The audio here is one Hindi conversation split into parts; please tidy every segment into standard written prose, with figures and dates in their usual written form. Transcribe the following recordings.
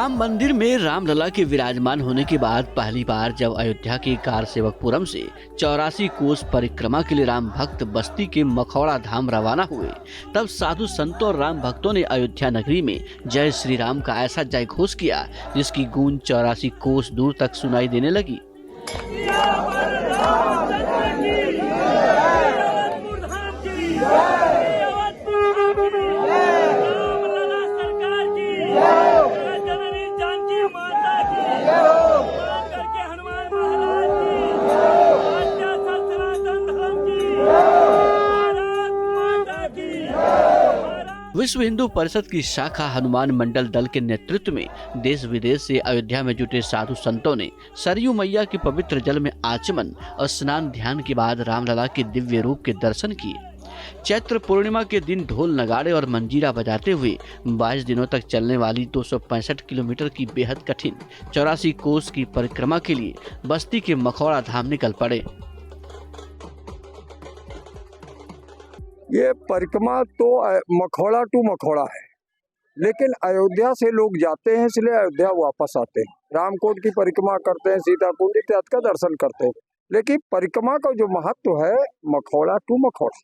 राम मंदिर में रामलला के विराजमान होने के बाद पहली बार जब अयोध्या के कारसेवकपुरम से 84 कोस परिक्रमा के लिए राम भक्त बस्ती के मखौड़ा धाम रवाना हुए, तब साधु संतों और राम भक्तों ने अयोध्या नगरी में जय श्री राम का ऐसा जय घोष किया जिसकी गूंज 84 कोस दूर तक सुनाई देने लगी। विश्व हिंदू परिषद की शाखा हनुमान मंडल दल के नेतृत्व में देश विदेश से अयोध्या में जुटे साधु संतों ने सरयू मैया के पवित्र जल में आचमन और स्नान ध्यान के बाद रामलला के दिव्य रूप के दर्शन किए। चैत्र पूर्णिमा के दिन ढोल नगाड़े और मंजीरा बजाते हुए 22 दिनों तक चलने वाली 265 किलोमीटर की बेहद कठिन 84 कोस की परिक्रमा के लिए बस्ती के मखौड़ा धाम निकल पड़े। ये परिक्रमा तो मखौड़ा टू मखौड़ा है, लेकिन अयोध्या से लोग जाते हैं इसलिए अयोध्या वापस आते हैं। रामकोट की परिक्रमा करते हैं, सीताकुंड इत्यादि का दर्शन करते हैं, लेकिन परिक्रमा का जो महत्व है मखौड़ा टू मखौड़ा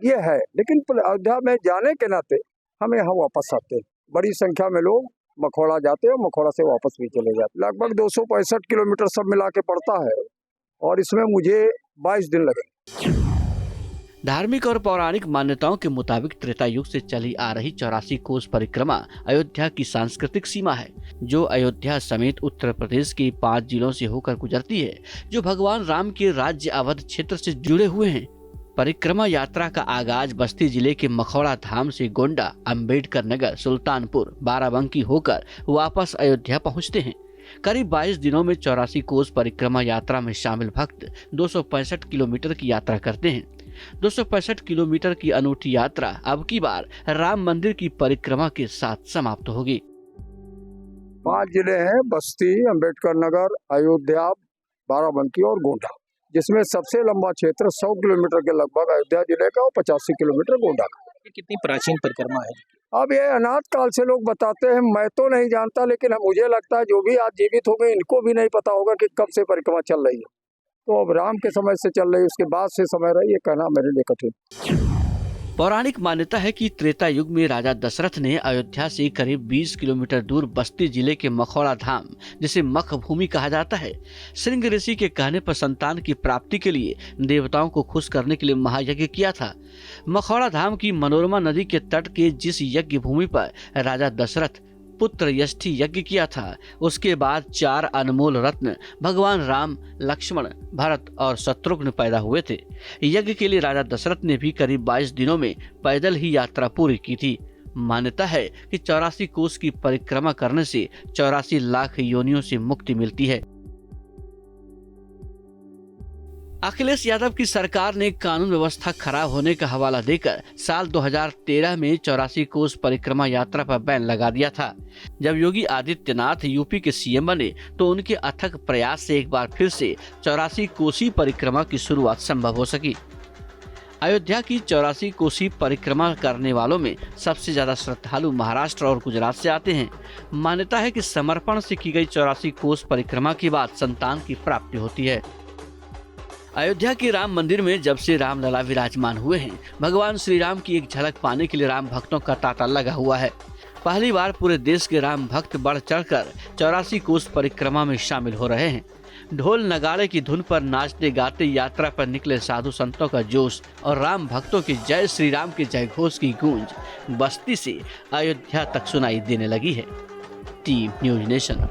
ये है। लेकिन अयोध्या में जाने के नाते हम यहाँ वापस आते हैं। बड़ी संख्या में लोग मखौड़ा जाते हैं, मखौड़ा से वापस भी चले जाते हैं। लगभग 265 किलोमीटर सब मिला के पड़ता है और इसमें मुझे 22 दिन लगे। धार्मिक और पौराणिक मान्यताओं के मुताबिक त्रेता युग से चली आ रही 84 कोस परिक्रमा अयोध्या की सांस्कृतिक सीमा है, जो अयोध्या समेत उत्तर प्रदेश के 5 जिलों से होकर गुजरती है, जो भगवान राम के राज्य अवध क्षेत्र से जुड़े हुए हैं। परिक्रमा यात्रा का आगाज बस्ती जिले के मखौड़ा धाम से गोंडा, अंबेडकर नगर, सुल्तानपुर, बाराबंकी होकर वापस अयोध्या पहुँचते हैं। करीब 22 दिनों में 84 कोस परिक्रमा यात्रा में शामिल भक्त 265 किलोमीटर की यात्रा करते हैं। 265 किलोमीटर की अनूठी यात्रा अब की बार राम मंदिर की परिक्रमा के साथ समाप्त होगी। 5 जिले हैं, बस्ती, अंबेडकर नगर, अयोध्या, बाराबंकी और गोंडा, जिसमें सबसे लंबा क्षेत्र 100 किलोमीटर के लगभग अयोध्या जिले का और 85 किलोमीटर गोंडा का। कितनी प्राचीन परिक्रमा है? अब ये अनाथ काल से लोग बताते हैं, मैं तो नहीं जानता, लेकिन मुझे लगता है जो भी आज जीवित हो गए इनको भी नहीं पता होगा कि कब से परिक्रमा चल रही है। तो अब राम के समय से चल रही है, उसके बाद से समय रही, ये कहना मेरे लिए कठिन। पौराणिक मान्यता है कि त्रेता युग में राजा दशरथ ने अयोध्या से करीब 20 किलोमीटर दूर बस्ती जिले के मखौड़ा धाम, जिसे मख भूमि कहा जाता है, श्रृंग ऋषि के कहने पर संतान की प्राप्ति के लिए देवताओं को खुश करने के लिए महायज्ञ किया था। मखौड़ा धाम की मनोरमा नदी के तट के जिस यज्ञ भूमि पर राजा दशरथ पुत्र यष्टि यज्ञ किया था, उसके बाद 4 अनमोल रत्न भगवान राम, लक्ष्मण, भरत और शत्रुघ्न पैदा हुए थे। यज्ञ के लिए राजा दशरथ ने भी करीब 22 दिनों में पैदल ही यात्रा पूरी की थी। मान्यता है कि 84 कोस की परिक्रमा करने से 84 लाख योनियों से मुक्ति मिलती है। अखिलेश यादव की सरकार ने कानून व्यवस्था खराब होने का हवाला देकर साल 2013 में 84 कोस परिक्रमा यात्रा पर बैन लगा दिया था। जब योगी आदित्यनाथ यूपी के सीएम बने तो उनके अथक प्रयास से एक बार फिर से 84 कोसी परिक्रमा की शुरुआत संभव हो सकी। अयोध्या की 84 कोसी परिक्रमा करने वालों में सबसे ज्यादा श्रद्धालु महाराष्ट्र और गुजरात से आते हैं। मान्यता है कि समर्पण से की गई 84 कोस परिक्रमा के बाद संतान की प्राप्ति होती है। अयोध्या के राम मंदिर में जब से रामलला विराजमान हुए हैं, भगवान श्री राम की एक झलक पाने के लिए राम भक्तों का तांता लगा हुआ है। पहली बार पूरे देश के राम भक्त बढ़ चढ़कर 84 कोस परिक्रमा में शामिल हो रहे हैं। ढोल नगाड़े की धुन पर नाचते गाते यात्रा पर निकले साधु संतों का जोश और राम भक्तों के जय श्री राम के जय घोष की गूंज बस्ती से अयोध्या तक सुनाई देने लगी है। Team news nation.